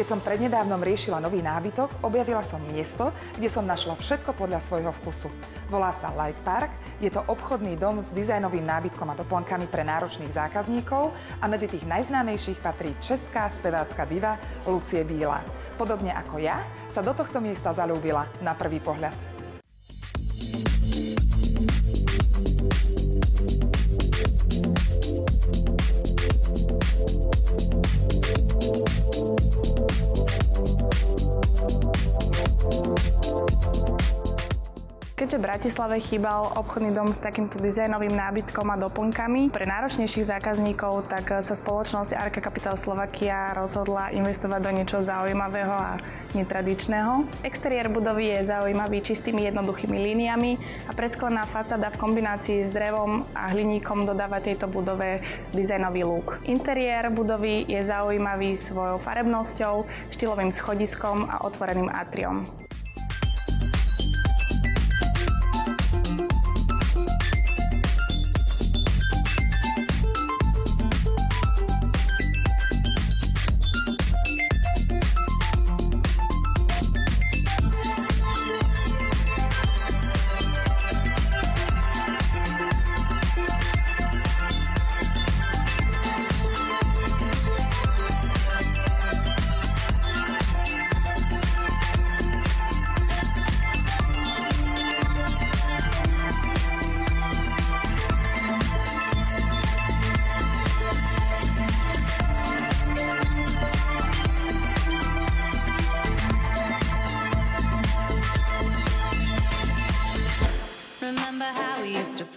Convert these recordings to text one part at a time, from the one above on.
som prednedávnom riešila nový nábytok, objavila som miesto, kde som našla všetko podľa svojho vkusu. Volá sa Light Park, je to obchodný dom s dizajnovým nábytkom a doplnkami pre náročných zákazníkov a medzi tých najznámejších patrí česká spevácka diva Lucie Bílá. Podobne ako ja, sa do tohto miesta zaľúbila na prvý pohľad. Keďže v Bratislave chýbal obchodný dom s takýmto dizajnovým nábytkom a doplnkami pre náročnejších zákazníkov, tak sa spoločnosť Arka Capital Slovakia rozhodla investovať do niečo zaujímavého a netradičného. Exteriér budovy je zaujímavý čistými jednoduchými líniami a presklená fasáda v kombinácii s drevom a hliníkom dodáva tejto budove dizajnový look. Interiér budovy je zaujímavý svojou farebnosťou, štýlovým schodiskom a otvoreným atriom.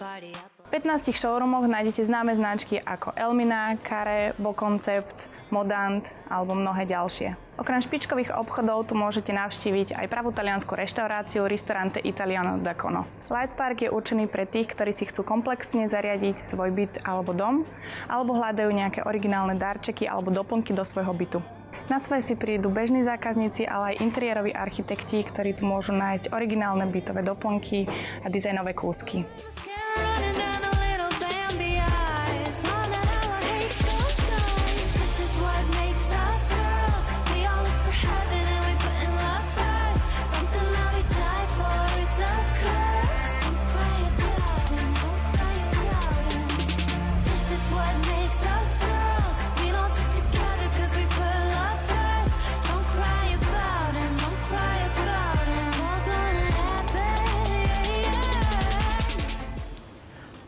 V 15 showroomoch nájdete známe značky ako Elmina, Carré, Boconcept, Modant alebo mnohé ďalšie. Okrem špičkových obchodov tu môžete navštíviť aj pravú taliansku reštauráciu Ristorante Italiano da Cono. Light Park je určený pre tých, ktorí si chcú komplexne zariadiť svoj byt alebo dom, alebo hľadajú nejaké originálne darčeky alebo doplnky do svojho bytu. Na svoje si prídu bežní zákazníci, ale aj interiéroví architekti, ktorí tu môžu nájsť originálne bytové doplnky a dizajnové kúsky.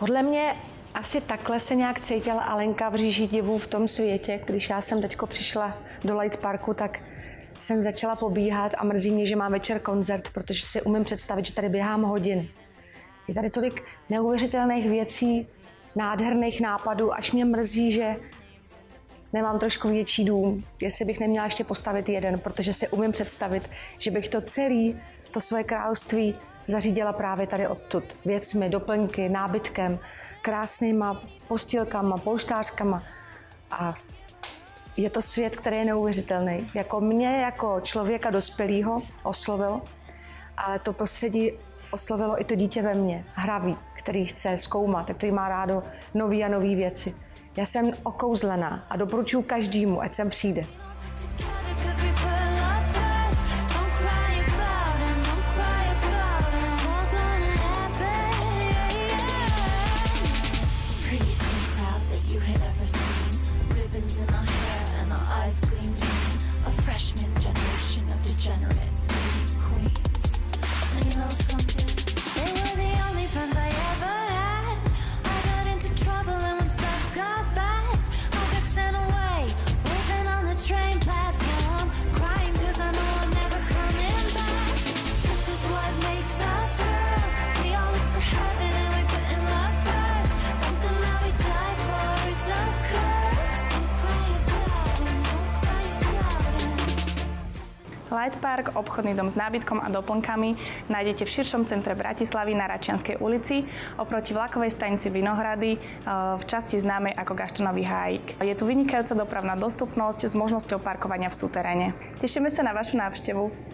Podle mě asi takhle se nějak cítila Alenka v říži divů v tom světě. Když já jsem teďko přišla do Light Parku, tak jsem začala pobíhat a mrzí mě, že mám večer koncert, protože si umím představit, že tady běhám hodin. Je tady tolik neuvěřitelných věcí, nádherných nápadů, až mě mrzí, že nemám trošku větší dům. Jestli bych neměla ještě postavit jeden, protože si umím představit, že bych to celé, to svoje království zařídila právě tady odtud. Věcmi, doplňky, nábytkem, krásnýma postýlkama, polštářkama. A je to svět, který je neuvěřitelný. Jako mě, jako člověka dospělého oslovil, ale to prostředí oslovilo i to dítě ve mně, hravý, který chce zkoumat, který má rádo nový a nový věci. Já jsem okouzlená a doporučuji každému, ať sem přijde. Light Park, obchodný dom s nábytkom a doplnkami, nájdete v širšom centre Bratislavy na Račianskej ulici, oproti vlakovej stanici Vinohrady, v časti známej ako Gaštanový hájik. Je tu vynikajúca dopravná dostupnosť s možnosťou parkovania v súteréne. Tešíme sa na vašu návštevu.